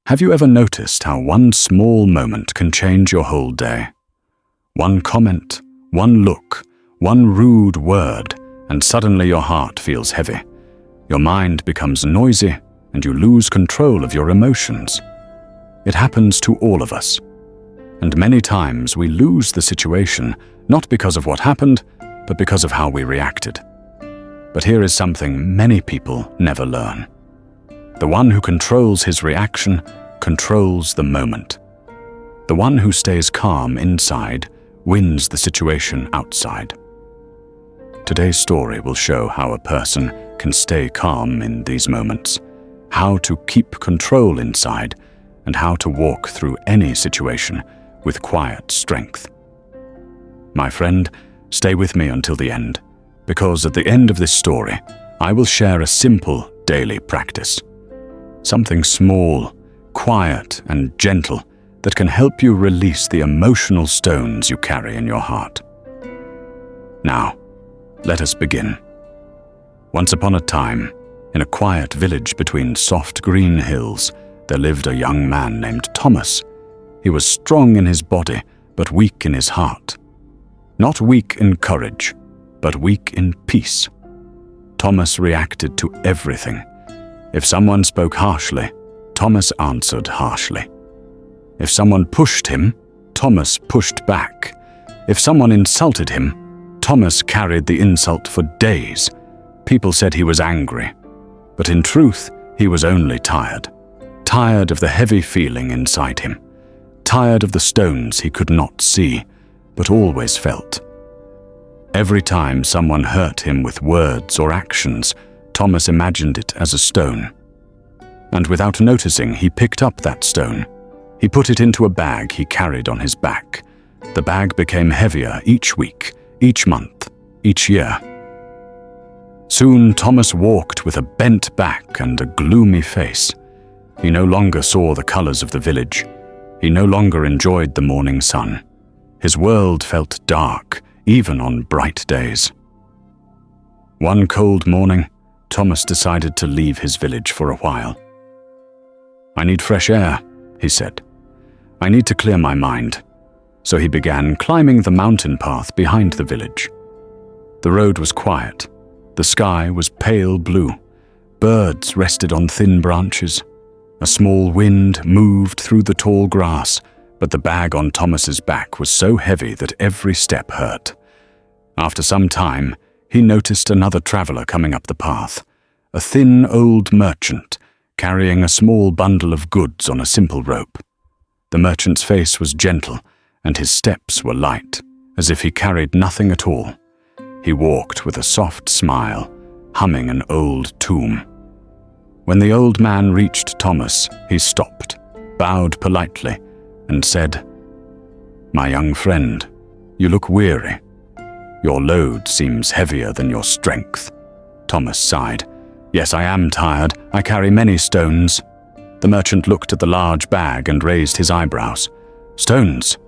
Have you ever noticed how one small moment can change your whole day? One comment, one look, one rude word, and suddenly your heart feels heavy. Your mind becomes noisy, and you lose control of your emotions. It happens to all of us. And many times we lose the situation not because of what happened, but because of how we reacted. But here is something many people never learn. The one who controls his reaction controls the moment. The one who stays calm inside wins the situation outside. Today's story will show how a person can stay calm in these moments, how to keep control inside, and how to walk through any situation with quiet strength. My friend, stay with me until the end, because at the end of this story, I will share a simple daily practice. Something small, quiet, and gentle that can help you release the emotional stones you carry in your heart. Now, let us begin. Once upon a time, in a quiet village between soft green hills, there lived a young man named Thomas. He was strong in his body, but weak in his heart. Not weak in courage, but weak in peace. Thomas reacted to everything. If someone spoke harshly, Thomas answered harshly. If someone pushed him, Thomas pushed back. If someone insulted him, Thomas carried the insult for days. People said he was angry, but in truth, he was only tired. Tired of the heavy feeling inside him. Tired of the stones he could not see, but always felt. Every time someone hurt him with words or actions, Thomas imagined it as a stone. And without noticing, he picked up that stone. He put it into a bag he carried on his back. The bag became heavier each week, each month, each year. Soon Thomas walked with a bent back and a gloomy face. He no longer saw the colors of the village. He no longer enjoyed the morning sun. His world felt dark, even on bright days. One cold morning, Thomas decided to leave his village for a while. "I need fresh air," he said. "I need to clear my mind." So he began climbing the mountain path behind the village. The road was quiet. The sky was pale blue. Birds rested on thin branches. A small wind moved through the tall grass, but the bag on Thomas's back was so heavy that every step hurt. After some time, he noticed another traveler coming up the path, a thin old merchant carrying a small bundle of goods on a simple rope. The merchant's face was gentle, and his steps were light, as if he carried nothing at all. He walked with a soft smile, humming an old tune. When the old man reached Thomas, he stopped, bowed politely, and said, "My young friend, you look weary. Your load seems heavier than your strength." Thomas sighed. "Yes, I am tired. I carry many stones." The merchant looked at the large bag and raised his eyebrows. "Stones?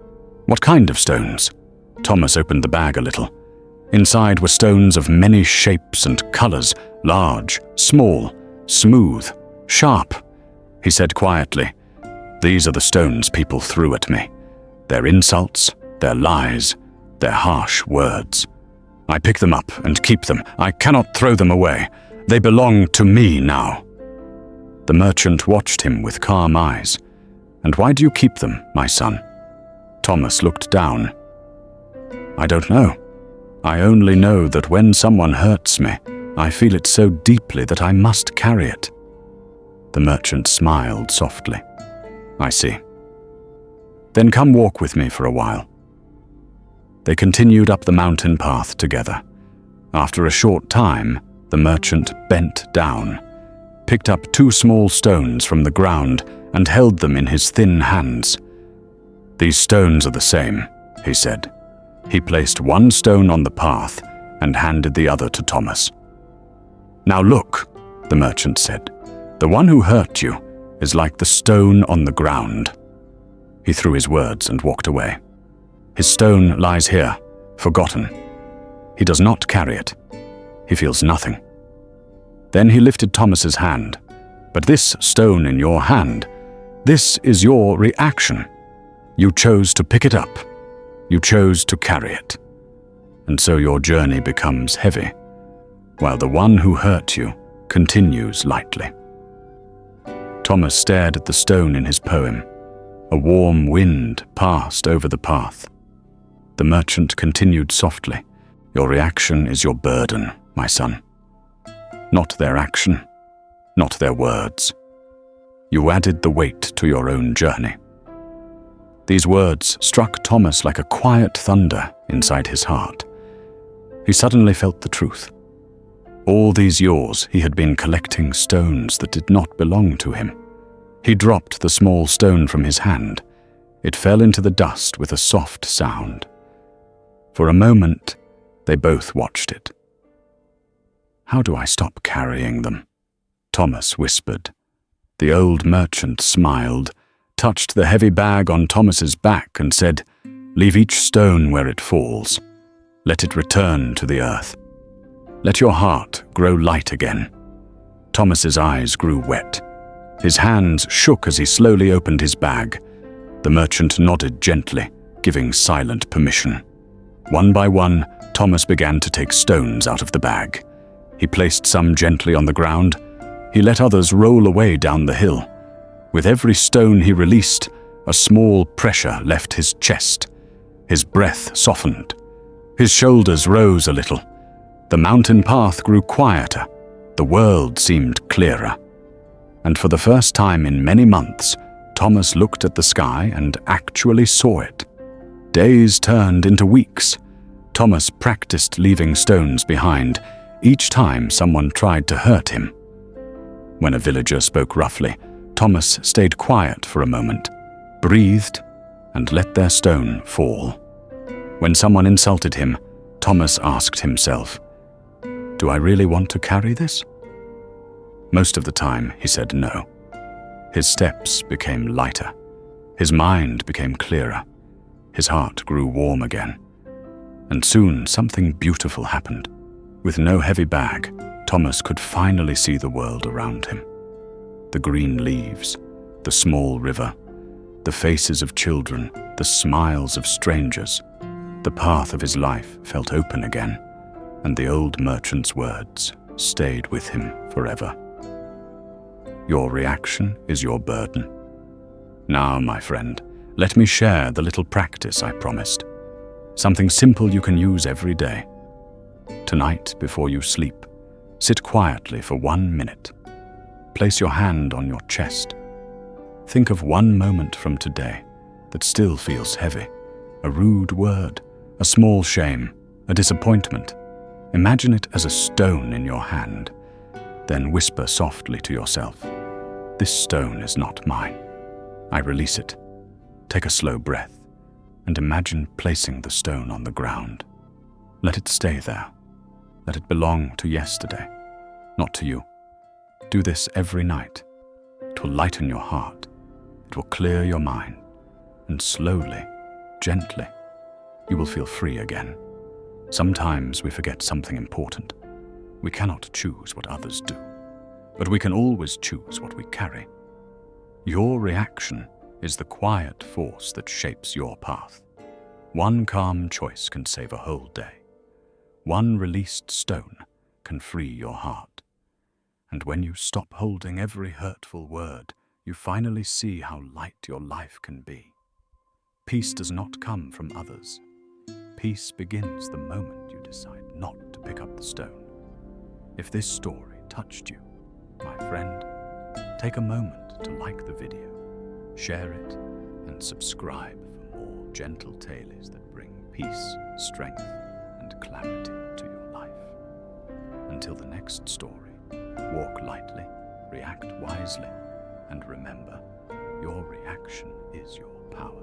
What kind of stones?" Thomas opened the bag a little. Inside were stones of many shapes and colors, large, small, smooth, sharp. He said quietly, "These are the stones people threw at me. Their insults, their lies, their harsh words. I pick them up and keep them. I cannot throw them away. They belong to me now." The merchant watched him with calm eyes. "And why do you keep them, my son?" Thomas looked down. "I don't know. I only know that when someone hurts me, I feel it so deeply that I must carry it." The merchant smiled softly. "I see. Then come walk with me for a while." They continued up the mountain path together. After a short time, the merchant bent down, picked up 2 small stones from the ground, and held them in his thin hands. "These stones are the same," he said. He placed one stone on the path and handed the other to Thomas. "Now look," the merchant said. "The one who hurt you is like the stone on the ground." He threw his words and walked away. His stone lies here, forgotten. He does not carry it. He feels nothing. Then he lifted Thomas's hand. "But this stone in your hand, This is your reaction. You chose to pick it up. You chose to carry it. And so your journey becomes heavy, while the one who hurt you continues lightly. Thomas stared at the stone in his poem. A warm wind passed over the path. The merchant continued softly, "Your reaction is your burden, my son. Not their action, not their words. You added the weight to your own journey." These words struck Thomas like a quiet thunder inside his heart. He suddenly felt the truth. All these years he had been collecting stones that did not belong to him. He dropped the small stone from his hand. It fell into the dust with a soft sound. For a moment, they both watched it. "How do I stop carrying them?" Thomas whispered. The old merchant smiled, touched the heavy bag on Thomas's back and said, "Leave each stone where it falls. Let it return to the earth. Let your heart grow light again." Thomas's eyes grew wet. His hands shook as he slowly opened his bag. The merchant nodded gently, giving silent permission. One by one, Thomas began to take stones out of the bag. He placed some gently on the ground. He let others roll away down the hill. With every stone he released, a small pressure left his chest. His breath softened. His shoulders rose a little. The mountain path grew quieter. The world seemed clearer. And for the first time in many months, Thomas looked at the sky and actually saw it. Days turned into weeks. Thomas practiced leaving stones behind each time someone tried to hurt him. When a villager spoke roughly, Thomas stayed quiet for a moment, breathed, and let their stone fall. When someone insulted him, Thomas asked himself, "Do I really want to carry this?" Most of the time, he said no. His steps became lighter. His mind became clearer. His heart grew warm again. And soon something beautiful happened. With no heavy bag, Thomas could finally see the world around him. The green leaves, the small river, the faces of children, the smiles of strangers. The path of his life felt open again, and the old merchant's words stayed with him forever. Your reaction is your burden. Now, my friend, let me share the little practice I promised. Something simple you can use every day. Tonight, before you sleep, sit quietly for 1 minute. Place your hand on your chest. Think of one moment from today that still feels heavy. A rude word, a small shame, a disappointment. Imagine it as a stone in your hand. Then whisper softly to yourself, "This stone is not mine." I release it. Take a slow breath and imagine placing the stone on the ground. Let it stay there. Let it belong to yesterday, not to you. Do this every night. It will lighten your heart. It will clear your mind. And slowly, gently, you will feel free again. Sometimes we forget something important. We cannot choose what others do, but we can always choose what we carry. Your reaction is the quiet force that shapes your path. One calm choice can save a whole day. One released stone can free your heart. And when you stop holding every hurtful word, you finally see how light your life can be. Peace does not come from others. Peace begins the moment you decide not to pick up the stone. If this story touched you, my friend, take a moment to like the video, share it, and subscribe for more gentle tales that bring peace, strength, and clarity to your life. Until the next story, walk lightly, react wisely, and remember, your reaction is your power.